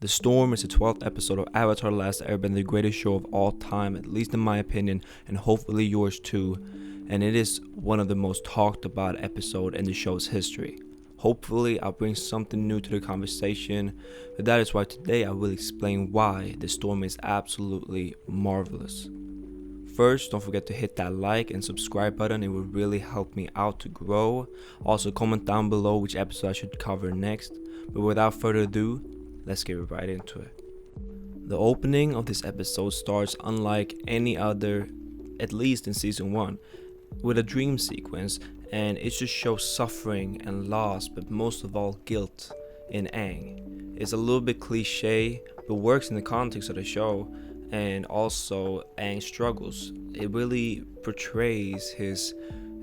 The Storm is the 12th episode of Avatar: The Last Airbender, the greatest show of all time, at least in my opinion, and hopefully yours too. And it is one of the most talked about episodes in the show's history. Hopefully I'll bring something new to the conversation, but that is why today I will explain why The Storm is absolutely marvelous. First, don't forget to hit that like and subscribe button, it will really help me out to grow. Also comment down below which episode I should cover next, but without further ado, let's get right into it. The opening of this episode starts unlike any other, at least in season 1, with a dream sequence, and it just shows suffering and loss, but most of all guilt in Aang. It's a little bit cliche, but works in the context of the show, and also Aang's struggles. It really portrays his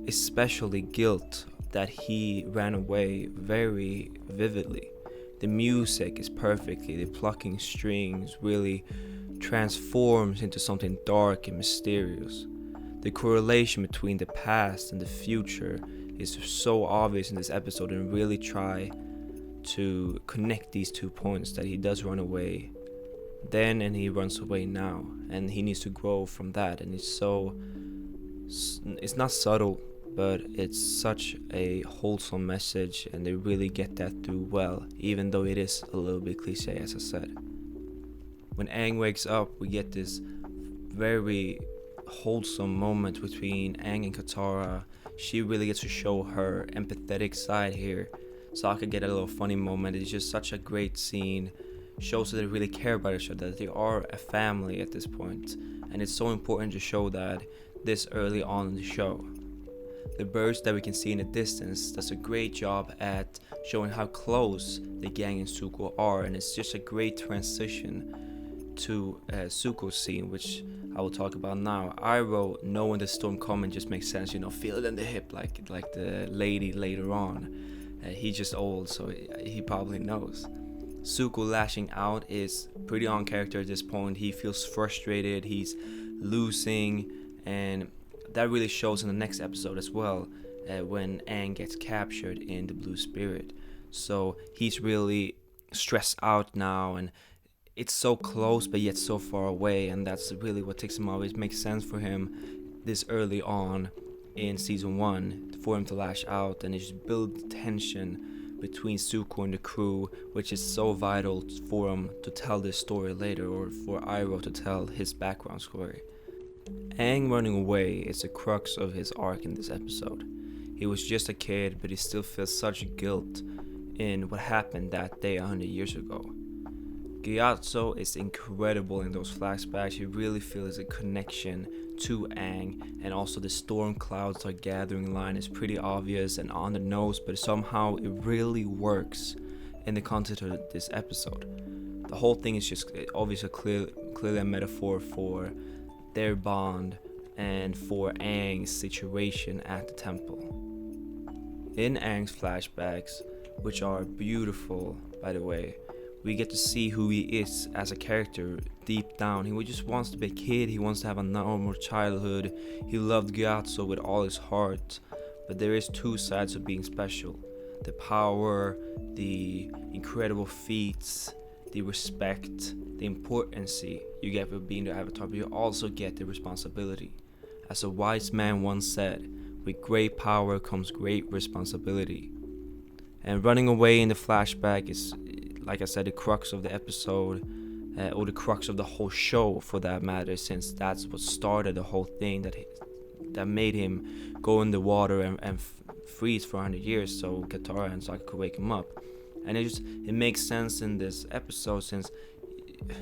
especially guilt that he ran away very vividly. The music is perfectly, the plucking strings really transforms into something dark and mysterious. The correlation between the past and the future is so obvious in this episode, and really try to connect these 2 points, that he does run away then and he runs away now, and he needs to grow from that. And it's not subtle, but it's such a wholesome message, and they really get that through well, even though it is a little bit cliche, as I said. When Aang wakes up, we get this very wholesome moment between Aang and Katara. She really gets to show her empathetic side here. Sokka get a little funny moment. It's just such a great scene. Shows that they really care about each other, that they are a family at this point. And it's so important to show that this early on in the show. The birds that we can see in the distance does a great job at showing how close the gang and Zuko are, and it's just a great transition to Zuko's scene, which I will talk about now. Iroh, knowing the storm coming, just makes sense, feel it in the hip like the lady later on. He's just old, so he probably knows. Zuko lashing out is pretty on character at this point. He feels frustrated, he's losing, and that really shows in the next episode as well, when Aang gets captured in the Blue Spirit. So he's really stressed out now, and it's so close but yet so far away, and that's really what takes him out. It makes sense for him this early on in season 1 for him to lash out, and it just builds tension between Zuko and the crew, which is so vital for him to tell this story later, or for Iroh to tell his background story. Aang running away is the crux of his arc in this episode. He was just a kid, but he still feels such guilt in what happened that day 100 years ago. Gyatso is incredible in those flashbacks. You really feel a connection to Aang, and also the storm clouds are gathering line is pretty obvious and on the nose, but somehow it really works in the context of this episode. The whole thing is just obviously clearly a metaphor for their bond and for Aang's situation at the temple. In Aang's flashbacks, which are beautiful by the way, we get to see who he is as a character deep down. He just wants to be a kid, he wants to have a normal childhood, he loved Gyatso with all his heart, but there is 2 sides of being special. The power, the incredible feats, the respect, the importance you get for being the Avatar, but you also get the responsibility. As a wise man once said, with great power comes great responsibility. And running away in the flashback is, like I said, the crux of the episode, or the crux of the whole show for that matter, since that's what started the whole thing that made him go in the water and freeze for 100 years so Katara and Sokka could wake him up. And it makes sense in this episode, since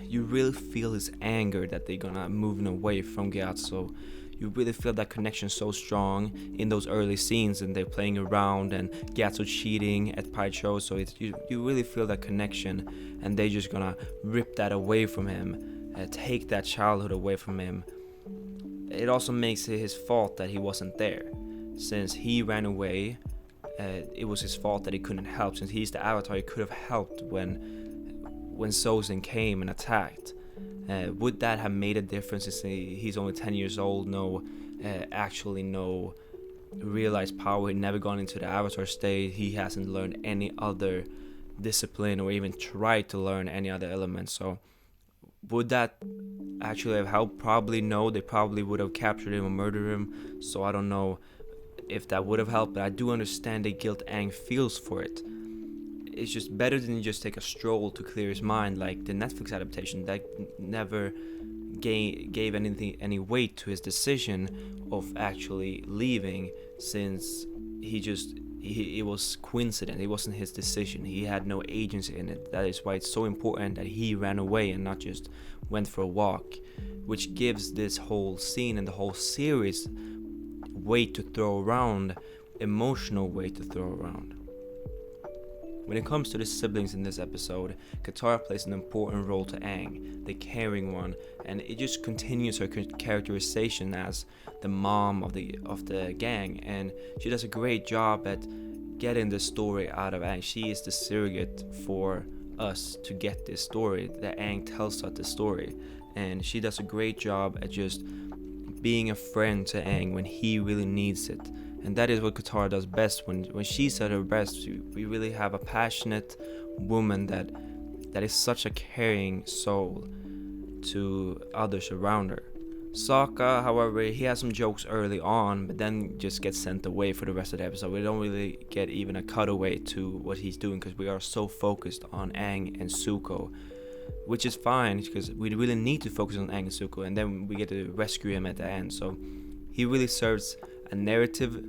you really feel his anger that they're gonna moving away from Gyatso. You really feel that connection so strong in those early scenes, and they're playing around and Gyatso cheating at Paicho, so you really feel that connection, and they're just gonna rip that away from him, take that childhood away from him. It also makes it his fault that he wasn't there. Since he ran away, it was his fault that he couldn't help. Since he's the Avatar, he could have helped when Sozin came and attacked. Would that have made a difference? Since he's only 10 years old, no realized power, he'd never gone into the Avatar state, he hasn't learned any other discipline or even try to learn any other elements. So would that actually have helped? Probably no. They probably would have captured him or murdered him. So I don't know if that would have helped, but I do understand the guilt Aang feels for it. It's just better than just take a stroll to clear his mind, like the Netflix adaptation that never gave any weight to his decision of actually leaving, since it was coincident. It wasn't his decision. He had no agency in it. That is why it's so important that he ran away and not just went for a walk, which gives this whole scene and the whole series weight to throw around, emotional weight to throw around. When it comes to the siblings in this episode, Katara plays an important role to Aang, the caring one, and it just continues her characterization as the mom of the gang, and she does a great job at getting the story out of Aang. She is the surrogate for us to get this story, that Aang tells us the story, and she does a great job at just being a friend to Aang when he really needs it. And that is what Katara does best. When she's at her best, we really have a passionate woman that is such a caring soul to others around her. Sokka, however, he has some jokes early on, but then just gets sent away for the rest of the episode. We don't really get even a cutaway to what he's doing because we are so focused on Aang and Zuko, which is fine because we really need to focus on Aang and Zuko, and then we get to rescue him at the end. So he really serves a narrative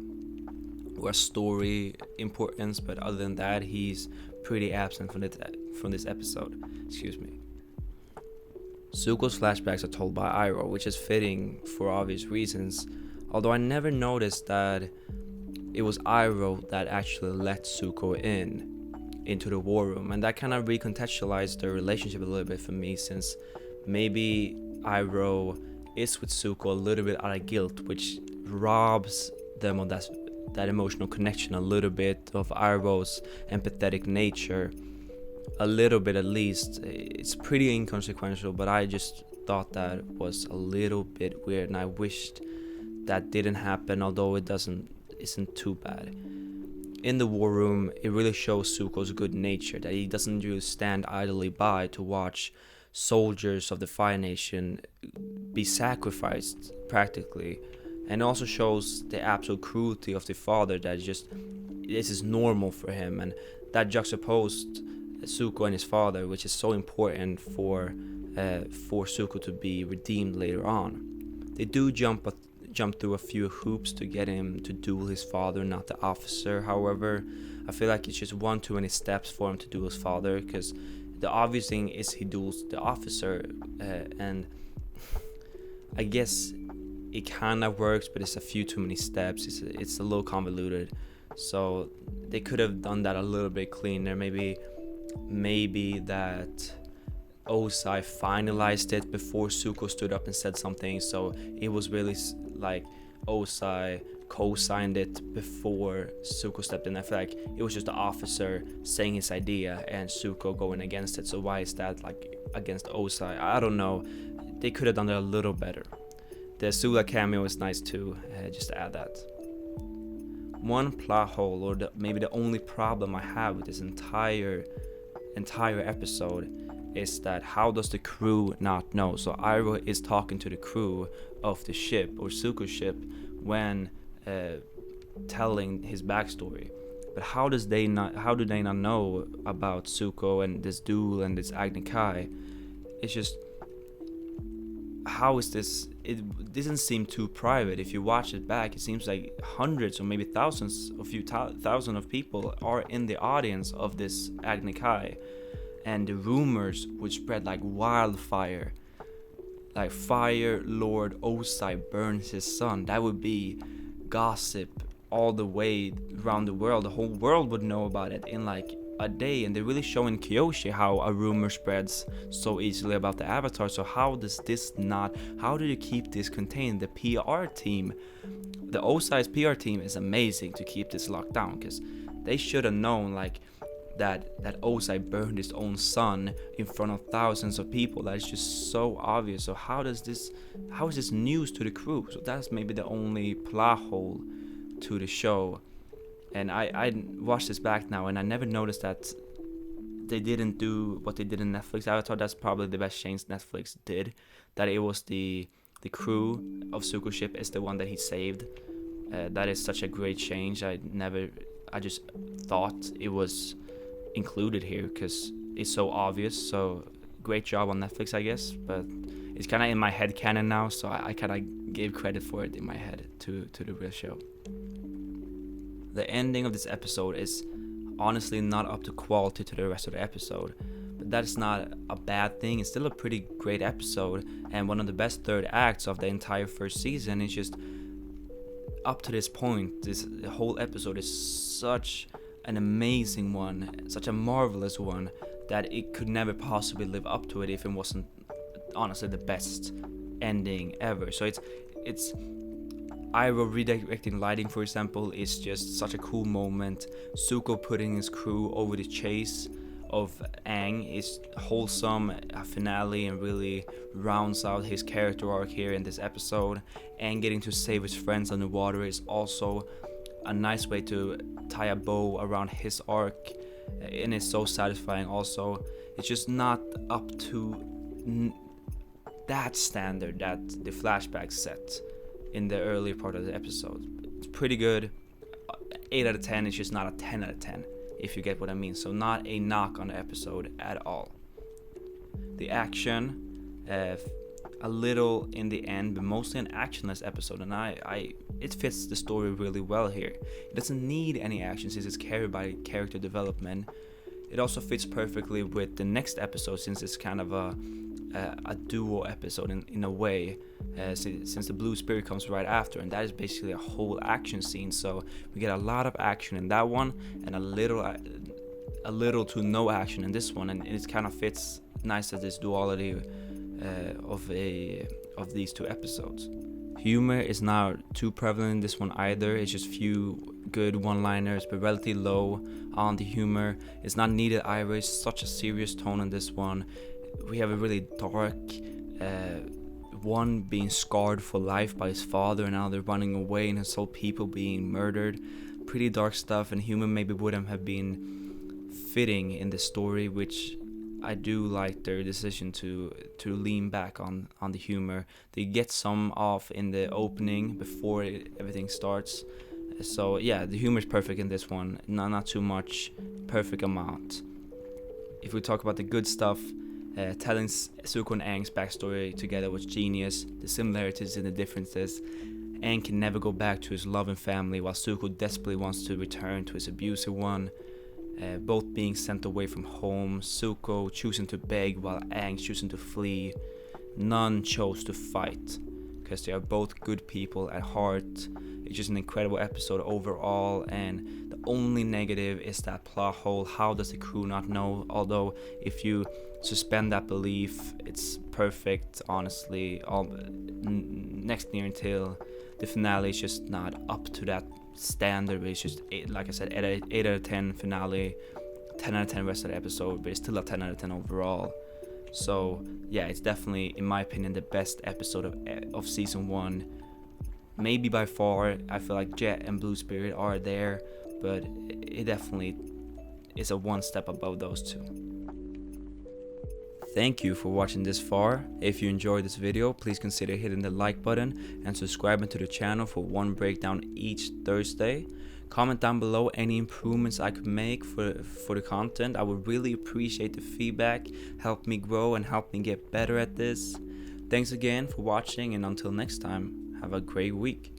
or a story importance, but other than that, he's pretty absent from this episode. Excuse me. Zuko's flashbacks are told by Iroh, which is fitting for obvious reasons, although I never noticed that it was Iroh that actually let Zuko into the war room, and that kind of recontextualized the relationship a little bit for me, since maybe Iroh is with Zuko a little bit out of guilt, which robs them of that emotional connection a little bit, of Iroh's empathetic nature, a little bit at least. It's pretty inconsequential, but I just thought that was a little bit weird, and I wished that didn't happen, although it isn't too bad. In the war room, it really shows Zuko's good nature, that he doesn't just stand idly by to watch soldiers of the Fire Nation be sacrificed practically, and also shows the absolute cruelty of the father, that this is normal for him, and that juxtaposed Zuko and his father, which is so important for Zuko to be redeemed later on. They do jump through a few hoops to get him to duel his father, not the officer. However, I feel like it's just one too many steps for him to duel his father, because the obvious thing is he duels the officer, and I guess it kind of works, but it's a few too many steps. It's a little convoluted, so they could have done that a little bit cleaner. Maybe that Osai finalized it before Zuko stood up and said something, so it was really like Osai co-signed it before Zuko stepped in. I feel like it was just the officer saying his idea and Zuko going against it, so why is that like against Osai? I don't know. They could have done it a little better. The Sula cameo is nice too, just to add that. One plot hole, or maybe the only problem I have with this entire episode, is that how does the crew not know? So Iroh is talking to the crew of the ship, or Zuko's ship, when telling his backstory. But how do they not know about Zuko and this duel and this Agni Kai? It's just, how is this? It doesn't seem too private. If you watch it back, it seems like hundreds or maybe thousands of people are in the audience of this Agni Kai, and the rumors would spread like wildfire. Like Fire Lord Osai burns his son. That would be gossip all the way around the world. The whole world would know about it in like a day, and they really show in Kyoshi how a rumor spreads so easily about the Avatar. So how do you keep this contained? The PR team, the Osai's PR team is amazing to keep this locked down, because they should have known like that Osai burned his own son in front of thousands of people. That is just so obvious. So how is this news to the crew? So that's maybe the only plot hole to the show. And I watched this back now, and I never noticed that they didn't do what they did in Netflix Avatar. That's probably the best change Netflix did. That it was the crew of Zuko's ship is the one that he saved. That is such a great change. I just thought it was included here because it's so obvious. So great job on Netflix, I guess. But it's kind of in my head canon now, so I kind of gave credit for it in my head to the real show. The ending of this episode is honestly not up to quality to the rest of the episode, but that's not a bad thing. It's still a pretty great episode and one of the best third acts of the entire first season. It's just up to this point, the whole episode is such an amazing one, such a marvelous one, that it could never possibly live up to it if it wasn't honestly the best ending ever. So it's Iroh redirecting lighting, for example, is just such a cool moment. Zuko putting his crew over the chase of Aang is wholesome, a finale, and really rounds out his character arc here in this episode. And getting to save his friends underwater is also a nice way to tie a bow around his arc, and it's so satisfying also. It's just not up to that standard that the flashbacks set in the earlier part of the episode. It's pretty good. 8 out of 10. It's just not a 10 out of 10, if you get what I mean. So not a knock on the episode at all. The action, a little in the end, but mostly an actionless episode, and it fits the story really well here. It doesn't need any action since it's carried by character development. It also fits perfectly with the next episode since it's kind of a duo episode in a way, since the blue spirit comes right after, and that is basically a whole action scene. So we get a lot of action in that one and a little to no action in this one, and it kind of fits nice as this duality of these two episodes. Humor is not too prevalent in this one either. It's just few good one-liners, but relatively low on the humor. It's not needed either. It's such a serious tone in this one. We have a really dark one being scarred for life by his father, and now they're running away, and his whole people being murdered. Pretty dark stuff, and humor maybe wouldn't have been fitting in the story, which I do like their decision to lean back on the humor. They get some off in the opening before everything starts. So yeah, the humor is perfect in this one. Not too much, perfect amount. If we talk about the good stuff, telling Zuko and Aang's backstory together was genius. The similarities and the differences. Aang can never go back to his loving family, while Zuko desperately wants to return to his abusive one. Both being sent away from home, Zuko choosing to beg while Aang choosing to flee. None chose to fight, because they are both good people at heart. It's just an incredible episode overall, and the only negative is that plot hole. How does the crew not know? Although if you suspend that belief, it's perfect, honestly. Next near until the finale is just not up to that standard. It's just like I said, 8 out of 10 finale, 10 out of 10 rest of the episode, but it's still a 10 out of 10 overall. So yeah, it's definitely, in my opinion, the best episode of season 1. Maybe by far. I feel like Jet and Blue Spirit are there, but it definitely is a one step above those two. Thank you for watching this far. If you enjoyed this video, please consider hitting the like button and subscribing to the channel for one breakdown each Thursday. Comment down below any improvements I could make for the content. I would really appreciate the feedback. Help me grow and help me get better at this. Thanks again for watching, and until next time, have a great week.